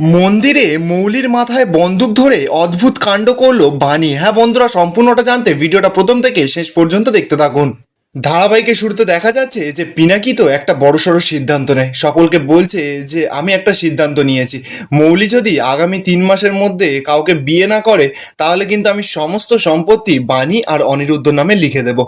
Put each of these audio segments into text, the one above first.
মন্দিরে মৌলির মাথায় বন্দুক ধরে অদ্ভুত কাণ্ড করলো বানি। হ্যাঁ বন্ধুরা, সম্পূর্ণটা জানতে ভিডিওটা প্রথম থেকে শেষ পর্যন্ত দেখতে থাকুন। ধারাবাহিকের শুরুতে দেখা যাচ্ছে যে পিনাকি তো একটা বড়সড় সিদ্ধান্ত নেয়, সকলকে বলছে যে আমি একটা সিদ্ধান্ত নিয়েছি, মৌলি যদি আগামী 3 মাসের মধ্যে কাউকে বিয়ে না করে তাহলে কিন্তু আমি সমস্ত সম্পত্তি বানি আর অনিরুদ্ধ নামে লিখে দেব।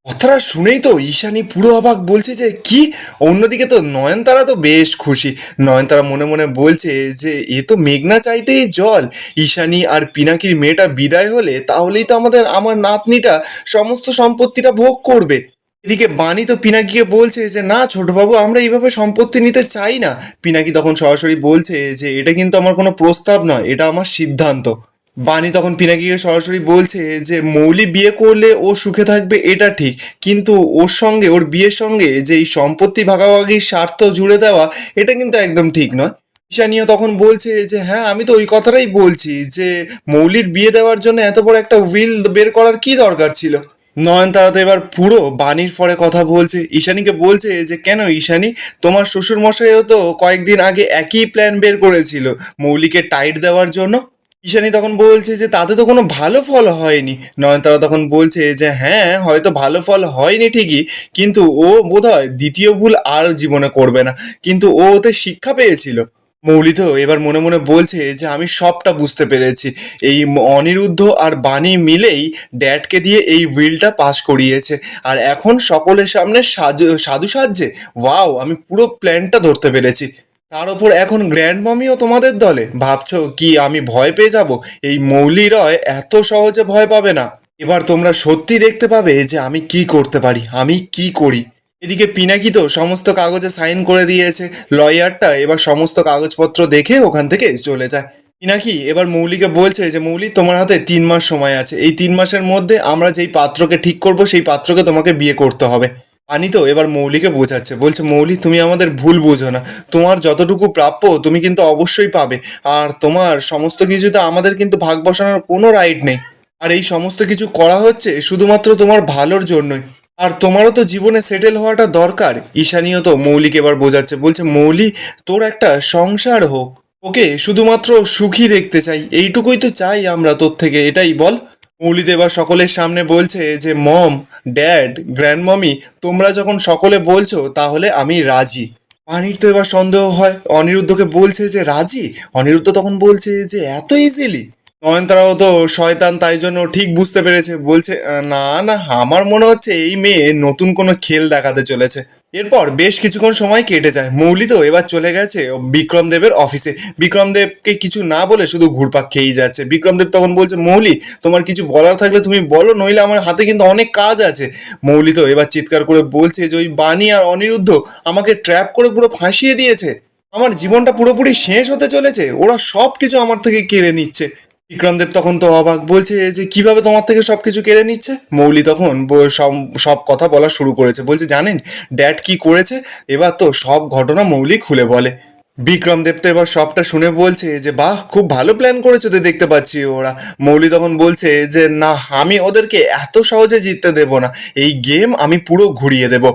কথাটা শুনেই তো ঈশানী পুরো অবাক, বলছে যে কি। অন্যদিকে তো নয়নতারা তো বেশ খুশি। নয়নতারা মনে মনে বলছে যে এ তো মেঘনা চাইতেই জল। ঈশানী আর পিনাকির মেয়েটা বিদায় হলে তাহলেই তো আমার নাতনিটা সমস্ত সম্পত্তিটা ভোগ করবে। এদিকে বানি তো পিনাকিকে বলছে যে না ছোটবাবু, আমরা এইভাবে সম্পত্তি নিতে চাই না। পিনাকি তখন সরাসরি বলছে যে এটা কিন্তু আমার কোনো প্রস্তাব নয়, এটা আমার সিদ্ধান্ত। বানি তখন পিনাকিকে সরাসরি বলছে যে মৌলি বিয়ে করলে ও সুখে থাকবে এটা ঠিক, কিন্তু ওর সঙ্গে ওর বিয়ের সঙ্গে যে এই সম্পত্তি ভাগাভাগির স্বার্থ জুড়ে দেওয়া এটা কিন্তু একদম ঠিক নয়। ঈশানীয় তখন বলছে যে হ্যাঁ আমি তো ওই কথাটাই বলছি যে মৌলির বিয়ে দেওয়ার জন্য এত বড় একটা উইল বের করার কি দরকার ছিল। নয়নতারা তো এবার পুরো বাণীর ফরে কথা বলছে, ঈশানীকে বলছে যে কেন ঈশানী, তোমার শ্বশুর মশাইও তো কয়েকদিন আগে একই প্ল্যান বের করেছিল মৌলিকে টাইট দেওয়ার জন্য। ঈশানী তখন বলছে যে তাতে তো কোনো ভালো ফল হয়নি। নয়নতারা তখন বলছে যে হ্যাঁ হয়তো ভালো ফল হয়নি ঠিকই, কিন্তু ও বোধহয় দ্বিতীয় ভুল আর জীবনে করবে না, কিন্তু ও ওতে শিক্ষা পেয়েছিল। মৌলি তো এবার মনে মনে বলছে যে আমি সবটা বুঝতে পেরেছি, এই অনিরুদ্ধ আর বাণী মিলেই ড্যাডকে দিয়ে এই উইলটা পাস করিয়েছে, আর এখন সকলের সামনে সাধু সাজছে। ওয়াও, আমি পুরো প্ল্যানটা ধরতে পেরেছি। তার ওপর এখন গ্র্যান্ড মামিও তোমাদের দলে, ভাবছো কি আমি ভয় পেয়ে যাব? এই মৌলি রয় এত সহজে ভয় পাবে না। এবার তোমরা সত্যি দেখতে পাবে যে আমি কি করতে পারি, আমি কি করি। এদিকে পিনাকি তো সমস্ত কাগজে সাইন করে দিয়েছে। লয়ারটা এবার সমস্ত কাগজপত্র দেখে ওখান থেকে চলে যায়। পিনাকি এবার মৌলিকে বলছে যে মৌলি, তোমার হাতে 3 মাস সময় আছে, এই 3 মাসের মধ্যে আমরা যেই পাত্রকে ঠিক করব সেই পাত্রকে তোমাকে বিয়ে করতে হবে। আনি তো এবার মৌলিকে বোঝাচ্ছে, বলছে মৌলি তুমি আমাদের ভুল বোঝো না, তোমার যতটুকু প্রাপ্য তুমি কিন্তু অবশ্যই পাবে, আর তোমার সমস্ত কিছুতে আমাদের কিন্তু ভাগ বসানোর কোনো রাইট নেই। আর এই সমস্ত কিছু করা হচ্ছে শুধুমাত্র তোমার ভালোর জন্যই, আর তোমারও তো জীবনে সেটেল হওয়াটা দরকার। ঈশানীও তো মৌলিকে এবার বোঝাচ্ছে, বলছে মৌলি তোর একটা সংসার হোক, ওকে শুধুমাত্র সুখী দেখতে চাই, এইটুকুই তো চাই আমরা তোর থেকে, এটাই বল। মৌলি তো এবার সকলের সামনে বলছে যে মম, ড্যাড, গ্র্যান্ড মমি, তোমরা যখন সকলে বলছো তাহলে আমি রাজি। পানির তো এবার সন্দেহ হয়, অনিরুদ্ধকে বলছে যে রাজি। অনিরুদ্ধ তখন বলছে যে এত ইজিলি। নয়নতারাও তো শয়তান, তাই জন্য ঠিক বুঝতে পেরেছে, বলছে না না, আমার মনে হচ্ছে এই মেয়ে নতুন কোনো খেল দেখাতে চলেছে। এরপর বেশ কিছুক্ষণ সময় কেটে যায়। মৌলি তো এবার চলে গেছে বিক্রম দেবের অফিসে। বিক্রম দেবকে কিছু না বলে শুধু ঘুরপাক খেয়েই যাচ্ছে। বিক্রম দেব তখন বলছে মৌলি, তোমার কিছু বলার থাকলে তুমি বলো, নইলে আমার হাতে কিন্তু অনেক কাজ আছে। মৌলি তো এবার চিৎকার করে বলছে যে ওই বানি আর অনিরুদ্ধ আমাকে ট্র্যাপ করে পুরো ফাঁসিয়ে দিয়েছে, আমার জীবনটা পুরোপুরি শেষ হতে চলেছে, ওরা সব কিছু আমার থেকে কেড়ে নিচ্ছে। বিক্রমদেব তখন তো অবাক, বলছে যে কিভাবে তোমার থেকে সবকিছু কেড়ে নিচ্ছে। মৌলি তখন সব সব কথা বলা শুরু করেছে, বলছে জানেন ড্যাড কি করেছে। এবার তো সব ঘটনা মৌলি খুলে বলে। বিক্রমদেব তো এবার সবটা শুনে বলছে যে বাহ, খুব ভালো প্ল্যান করেছে তো দেখতে পাচ্ছি ওরা। মৌলি তখন বলছে যে না, আমি ওদেরকে এত সহজে জিততে দেব না, এই গেম আমি পুরো ঘুরিয়ে দেব।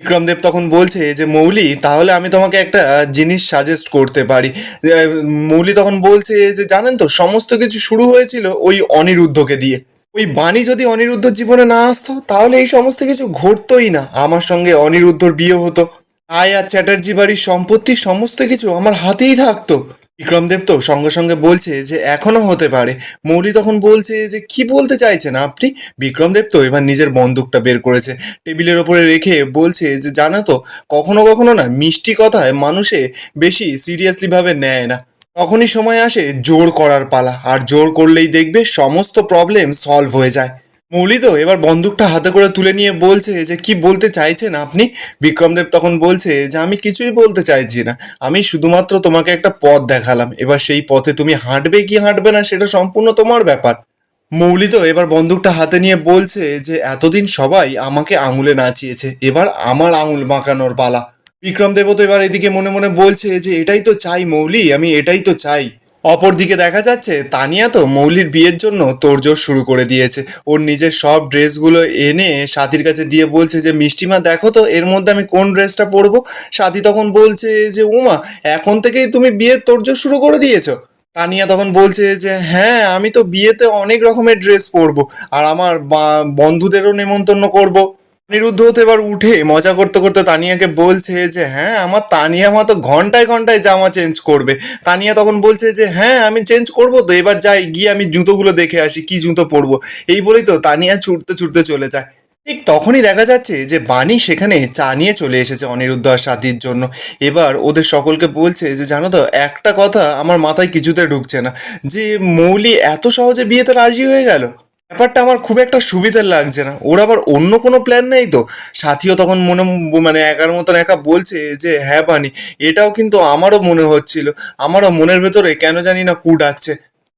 বিক্রমদেব তখন বলছে যে মৌলি, তাহলে আমি তোমাকে একটা জিনিস সাজেস্ট করতে পারি। মৌলি তখন বলছে যে জানেন তো সমস্ত কিছু শুরু হয়েছিল ওই অনিরুদ্ধকে দিয়ে, ওই বাণী যদি অনিরুদ্ধর জীবনে না আসতো তাহলে এই সমস্ত কিছু ঘটতোই না, আমার সঙ্গে অনিরুদ্ধর বিয়ে হতো, আয় আর চ্যাটার্জি বাড়ির সম্পত্তি সমস্ত কিছু আমার হাতেই থাকতো। বিক্রমদেব তো সঙ্গে সঙ্গে বলছে যে এখনো হতে পারে। মৌলি তখন বলছে যে কি বলতে চাইছেন আপনি। বিক্রমদেব তো এবার নিজের বন্দুকটা বের করেছে, টেবিলের ওপরে রেখে বলছে যে জানো তো, কখনো কখনো না মিষ্টি কথায় মানুষে বেশি সিরিয়াসলি ভাবে নেয় না, তখনই সময় আসে জোর করার পালা, আর জোর করলেই দেখবে সমস্ত প্রবলেম সলভ হয়ে যায়। মৌলি তো এবার বন্দুকটা হাতে করে তুলে নিয়ে বলছে যে কি বলতে চাইছেন আপনি। বিক্রমদেব তখন বলছে যে আমি কিছুই বলতে চাইছি না, আমি শুধুমাত্র তোমাকে একটা পথ দেখালাম, এবার সেই পথে তুমি হাঁটবে কি হাঁটবে না সেটা সম্পূর্ণ তোমার ব্যাপার। মৌলি তো এবার বন্দুকটা হাতে নিয়ে বলছে যে এতদিন সবাই আমাকে আঙুলে নাচিয়েছে, এবার আমার আঙুল বাঁকানোর পালা। বিক্রমদেব তো এবার এদিকে মনে মনে বলছে যে এটাই তো চাই মৌলি, আমি এটাই তো চাই। অপরদিকে দেখা যাচ্ছে তানিয়া তো মৌলির বিয়ের জন্য তোড়জোড় শুরু করে দিয়েছে। ওর নিজের সব ড্রেসগুলো এনে সাথীর কাছে দিয়ে বলছে যে মিষ্টিমা দেখো তো এর মধ্যে আমি কোন ড্রেসটা পরবো। সাথী তখন বলছে যে উমা, এখন থেকেই তুমি বিয়ের তোড়জোড় শুরু করে দিয়েছো। তানিয়া তখন বলছে যে হ্যাঁ, আমি তো বিয়েতে অনেক রকমের ড্রেস পরবো, আর আমার বন্ধুদেরও নেমন্তন্ন করব। অনিরুদ্ধ তো এবার উঠে মজা করতে করতে তানিয়াকে বলছে যে হ্যাঁ, আমার তানিয়া মা তো ঘন্টায় ঘন্টায় জামা চেঞ্জ করবে। তানিয়া তখন বলছে যে হ্যাঁ, আমি চেঞ্জ করবো তো, এবার যাই গিয়ে আমি জুতোগুলো দেখে আসি কি জুতো পরবো। এই বলেই তো তানিয়া ছুটতে ছুটতে চলে যায়। ঠিক তখনই দেখা যাচ্ছে যে বাণী সেখানে চা নিয়ে চলে এসেছে অনিরুদ্ধ আর সাথীর জন্য। এবার ওদের সকলকে বলছে যে জানো তো, একটা কথা আমার মাথায় কিছুতে ঢুকছে না, যে মৌলি এত সহজে বিয়েতে রাজি হয়ে গেল। ব্যাপারটা আমার খুব একটা সুবিধার লাগছে না। ওর আবার অন্য কোনো প্ল্যান নেই তো? সাথীও তখন মানে একার মতন একা বলছে যে হ্যাঁ বাণী, এটাও কিন্তু আমারও মনে হচ্ছিল, আমারও মনের ভেতরে কেন জানি না কু ডাকছে।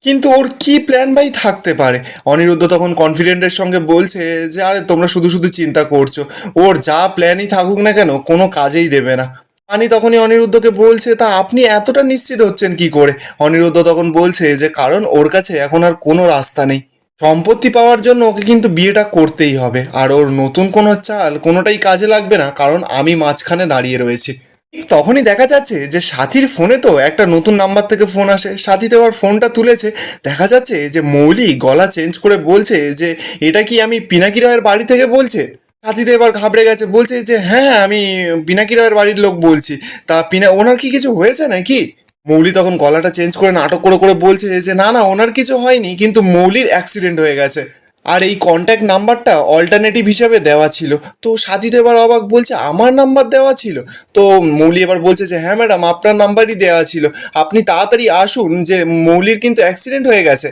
কিন্তু ওর কি প্ল্যান ভাই থাকতে পারে? অনিরুদ্ধ তখন কনফিডেন্টের সঙ্গে বলছে যে আরে তোমরা শুধু শুধু চিন্তা করছো, ওর যা প্ল্যানই থাকুক না কেন কোনো কাজেই দেবে না। পানি তখনই অনিরুদ্ধকে বলছে তা আপনি এতটা নিশ্চিত হচ্ছেন কি করে? অনিরুদ্ধ তখন বলছে যে কারণ ওর কাছে এখন আর কোনো রাস্তা নেই, সম্পত্তি পাওয়ার জন্য ওকে কিন্তু বিয়েটা করতেই হবে, আর ওর নতুন কোনো চাল কোনোটাই কাজে লাগবে না, কারণ আমি মাঝখানে দাঁড়িয়ে রয়েছি। ঠিক তখনই দেখা যাচ্ছে যে সাথীর ফোনে তো একটা নতুন নাম্বার থেকে ফোন আসে। সাথী তো এবার ফোনটা তুলেছে, দেখা যাচ্ছে যে মৌলি গলা চেঞ্জ করে বলছে যে এটা কি আমি পিনাকি রায়ের বাড়ি থেকে বলছে। সাথী তো এবার ঘাবড়ে গেছে, বলছে যে হ্যাঁ, আমি পিনাকি রায়ের বাড়ির লোক বলছি। তা ওনার কি কিছু হয়েছে নাকি? মৌলি তখন গলাটা চেঞ্জ করে নাটক করে করে বলছে যে না না, ওনার কিছু হয়নি, কিন্তু মৌলির অ্যাক্সিডেন্ট হয়ে গেছে, আর এই কন্ট্যাক্ট নাম্বারটা অল্টারনেটিভ হিসাবে দেওয়া ছিল। তো সাথী তো এবার অবাক, বলছে আমার নাম্বার দেওয়া ছিল? তো মৌলি এবার বলছে যে হ্যাঁ ম্যাডাম, আপনার নাম্বারই দেওয়া ছিল, আপনি তাড়াতাড়ি আসুন, যে মৌলির কিন্তু অ্যাক্সিডেন্ট হয়ে গেছে।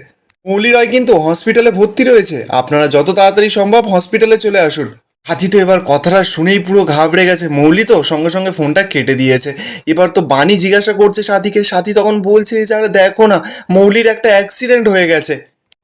মৌলি রয় কিন্তু হসপিটালে ভর্তি রয়েছে, আপনারা যত তাড়াতাড়ি সম্ভব হসপিটালে চলে আসুন। হাতি তো এবার কথাটা শুনেই পুরো ঘাবড়ে গেছে। মৌলি তো সঙ্গে সঙ্গে ফোনটা কেটে দিয়েছে। এবার তো বাণী জিজ্ঞাসা করছে সাথীকে, সাথী তখন বলছে যে আরে দেখো না, মৌলির একটা অ্যাক্সিডেন্ট হয়ে গেছে।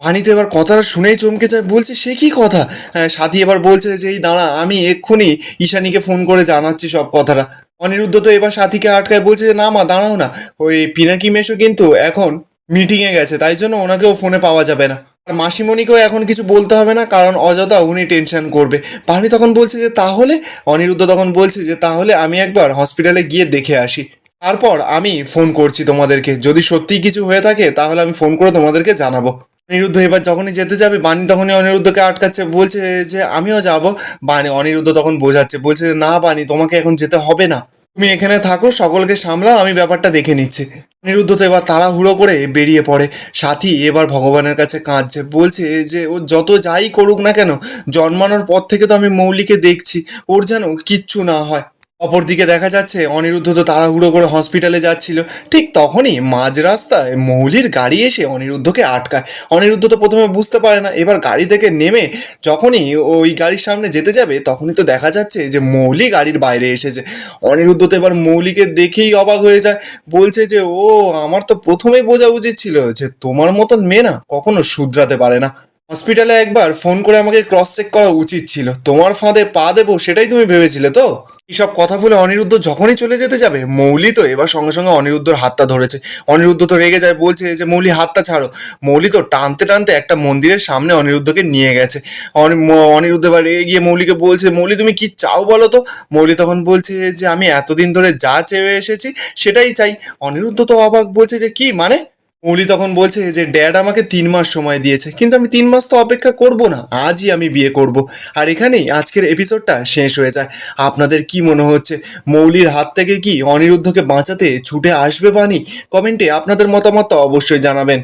বাণী তো এবার কথাটা শুনেই চমকে যায়, বলছে সে কি কথা? হ্যাঁ, সাথী এবার বলছে যে এই দাঁড়া, আমি এক্ষুনি ঈশানীকে ফোন করে জানাচ্ছি সব কথাটা। অনিরুদ্ধ তো এবার সাথীকে আটকায়, বলছে যে না মা দাঁড়াও না, ওই পিনাকি মেশো কিন্তু এখন মিটিংয়ে গেছে, তাই জন্য ওনাকেও ফোনে পাওয়া যাবে না। আর মাসিমণিকেও এখন কিছু বলতে হবে না, কারণ অযথা উনি টেনশন করবে। পানি তখন বলছে যে তাহলে, অনিরুদ্ধ তখন বলছে যে তাহলে আমি একবার হসপিটালে গিয়ে দেখে আসি, তারপর আমি ফোন করছি তোমাদেরকে, যদি সত্যিই কিছু হয়ে থাকে তাহলে আমি ফোন করে তোমাদেরকে জানাবো। অনিরুদ্ধ এবার যখনই যেতে যাবে, বাণী তখনই অনিরুদ্ধকে আটকাচ্ছে, বলছে যে আমিও যাব। বাণী অনিরুদ্ধ তখন বোঝাচ্ছে, বলছে যে না বাণী, তোমাকে এখন যেতে হবে না, তুমি এখানে থাকো, সকলকে সামলাও, আমি ব্যাপারটা দেখে নিচ্ছি। অনিরুদ্ধ তো এবার তাড়াহুড়ো করে বেরিয়ে পড়ে। সাথী এবার ভগবানের কাছে কাঁদছে, বলছে যে ও যত যাই করুক না কেন, জন্মানোর পর থেকে তো আমি মৌলিকে দেখছি, ওর যেন কিচ্ছু না হয়। অপরদিকে দেখা যাচ্ছে অনিরুদ্ধ তো তাড়াহুড়ো করে হসপিটালে যাচ্ছিল। ঠিক তখনই মাঝ রাস্তায় মৌলির গাড়ি এসে অনিরুদ্ধকে আটকায়। অনিরুদ্ধ তো প্রথমে বুঝতে পারে না, এবার গাড়ি থেকে নেমে যখনই ওই গাড়ির সামনে যেতে যাবে, তখনই তো দেখা যাচ্ছে যে মৌলি গাড়ির বাইরে এসেছে। অনিরুদ্ধ তো এবার মৌলিকে দেখেই অবাক হয়ে যায়, বলছে যে ও, আমার তো প্রথমেই বোঝা উচিত ছিল যে তোমার মতন মেয়ে না কখনো শুধরাতে পারে না। হসপিটালে একবার ফোন করে আমাকে ক্রস চেক করা উচিত ছিল, তোমার ফাঁদে পা দেবো সেটাই তুমি ভেবেছিলে তো? এইসব কথা বলে অনিরুদ্ধ যখনই চলে যেতে যাবে, মৌলি তো এবার সঙ্গে সঙ্গে অনিরুদ্ধর হাতটা ধরেছে। অনিরুদ্ধ তো রেগে যায়, বলছে যে মৌলি হাতটা ছাড়ো। মৌলি তো টানতে টানতে একটা মন্দিরের সামনে অনিরুদ্ধকে নিয়ে গেছে। অনিরুদ্ধ এবার রেগে গিয়ে মৌলিকে বলছে, মৌলি তুমি কি চাও বলো তো? মৌলি তখন বলছে যে আমি এতদিন ধরে যা চেয়ে এসেছি সেটাই চাই। অনিরুদ্ধ তো অবাক, বলছে যে কি মানে? মৌলি তখন বলছে যে ড্যাড আমাকে 3 মাস সময় দিয়েছে, কিন্তু আমি 3 মাস তো অপেক্ষা করব না, আজই আমি বিয়ে করব। আর এখানেই আজকের এপিসোডটা শেষ হয়ে যায়। আপনাদের কি মনে হচ্ছে, মৌলির হাত থেকে কি অনিরুদ্ধকে বাঁচাতে ছুটে আসবে বাণী? কমেন্টে আপনাদের মতামত অবশ্যই জানাবেন।